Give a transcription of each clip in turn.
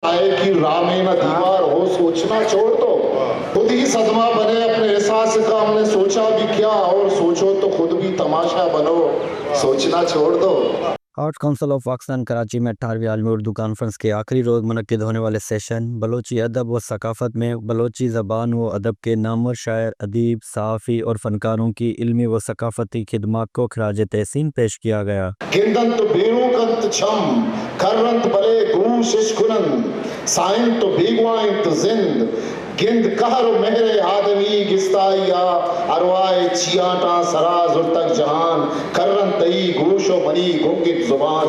आए कि राह में न दीवार हो, सोचना छोड़ दो, खुद ही सदमा बने अपने एहसास का। हमने सोचा भी क्या, और सोचो तो खुद भी तमाशा बनो, सोचना छोड़ दो। Art council of Pakistan Karachi में 18वीं आलमी उर्दू कॉन्फ्रेंस के आखिरी रोज़ मुनक्किद होने वाले सेशन बलोची अदब व सकाफ़त में बलोची ज़बान व अदब के नामवर शायर, अदीब, सहाफ़ी और फ़नकारों की इल्मी व सकाफ़ती खिदमात को खराज तहसीन पेश किया गया। गिंदंत बेरुकंत छम खर्रंत बले गूशिश कुनन साइंत बेगवाइंत जिंद गिंद कहर मेहरे आदमी गिस्ताइया अरवाए चियाटा सराज तक जहान करन तई गोशो मरी गुंगित जुबान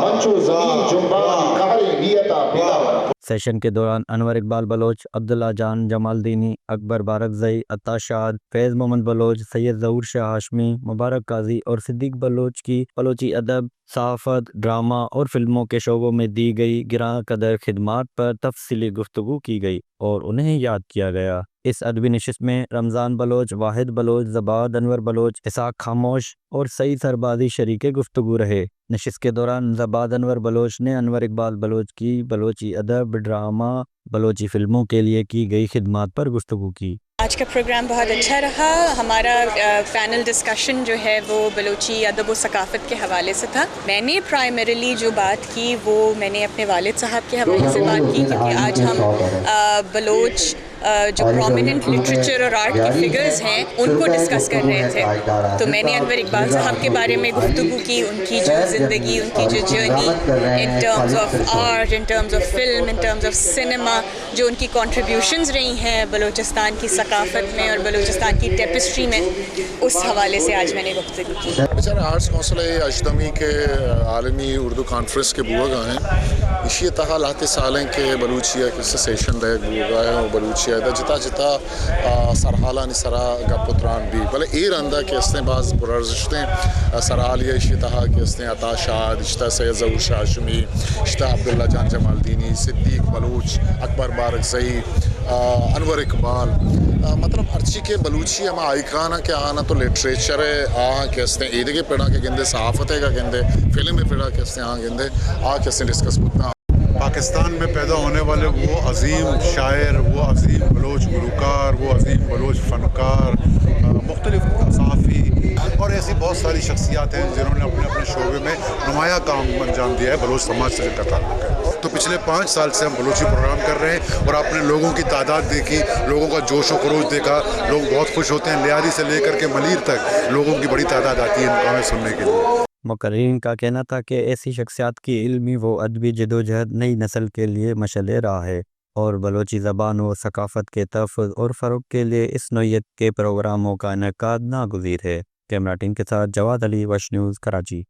मंचो जमीन जुम्बान कहरे नियता बिला। सेशन के दौरान अनवर इकबाल बलोच, अब्दुल्ला जान जमालदीनी, अकबर बारकज़ई, अता शाद, फैज़ मोहम्मद बलोच, सैयद ज़हूर शाह हाशमी, मुबारक काजी और सिद्दीक बलोच की बलोची अदब, सहाफ़त, ड्रामा और फिल्मों के शोबों में दी गई गिरां कदर खिदमात पर तफसीली गुफ्तगू की गई और उन्हें याद किया गया। इस अदबी नशिस्त में रमज़ान बलोच, वाहिद बलोच, ज़बाद अनवर बलोच, इसाक खामोश और सईद सरबादी शरीके गुफ्तगू रहे। नशिस्त के दौरान ज़बाद अनवर बलोच ने अनवर इकबाल बलोच की बलोची अदब, ड्रामा, बलोची फिल्मों के लिए की गई खिदमात पर गुफ्तगू की। आज का प्रोग्राम बहुत अच्छा रहा। हमारा पैनल डिस्कशन जो है वो बलोची अदब व सकाफ़त के हवाले से था। मैंने प्राइमरीली जो बात की वो मैंने अपने वालिद साहब के हवाले से बात की, क्योंकि आज हम बलोच जो प्रोमिनेंट लिटरेचर और आर्ट के फिगर्स हैं उनको डिस्कस कर रहे थे। तो मैंने अनवर इकबाल साहब के बारे में गुफ्तगू की, उनकी जो ज़िंदगी, उनकी जो journey in terms of art, in terms of film, in terms of cinema, जो उनकी कॉन्ट्रीब्यूशंस रही हैं बलूचिस्तान की सकाफ़त में और बलूचिस्तान की टेपिस्ट्री में, उस हवाले से आज मैंने गुफ्तगू की। बेचारा आर्ट्स काउंसिल अजदमी के आलमी उर्दू कॉन्फ्रेंस के बुआ हैं इसी तहा लाते सालें के बलूचिया के सेशन रहे बुआ है और बलूचिया जिता जिता सरहाला निसरा गपुत्रान भी भले ए रंदा के अस्ते बाज बुरजते सरहालिया इसी तहा के अस्ते अता शाद इश्ता सैयद ज़हूर शाह हाशमी इश्ता अब्दुल्ला जान जमालदीनी सिद्दीक बलूच अकबर बारकज़ई अनवर इकबाल मतलब अर्ची के बलूची हम आइकाना के आना तो लिटरेचर है आ के अस्ते ईद के पेड़ा के गिंदे सहाफ़त है का गिंदे फिल्म में पेड़ा के अस्ते आ गिंदे आ के अस्ते डिस्कस करता। पाकिस्तान में पैदा होने वाले वो अजीम शायर, वो अजीम बलोच गुलकार, वो अजीम बलोच फ़नकार, मुख्तलिफ सहाफ़ी और ऐसी बहुत सारी शख्सियात हैं जिन्होंने अपने अपने शोबे में नुमाया काम अंजाम दिया है बलोच समाज से जिनका ताल्लुक़ है। तो पिछले 5 साल से हम बलोची प्रोग्राम कर रहे हैं और आपने लोगों की तादाद देखी, लोगों का जोश व खरोश देखा, लोग बहुत खुश होते हैं। लियारी से लेकर के मलीर तक लोगों की बड़ी तादाद आती है इन सुनने के लिए। मुकर्रीरीन का कहना था कि ऐसी शख्सियात की इल्मी व अदबी जदोजहद नई नस्ल के लिए मशअल राह है और बलोची ज़बान व सकाफ़त के तहफ़्फ़ुज़ और फ़रोग़ के लिए इस नौइयत के प्रोग्रामों का इनेकाद नागुज़ीर है। कैमरा टीम के साथ जवाद अली, वश न्यूज़, कराची।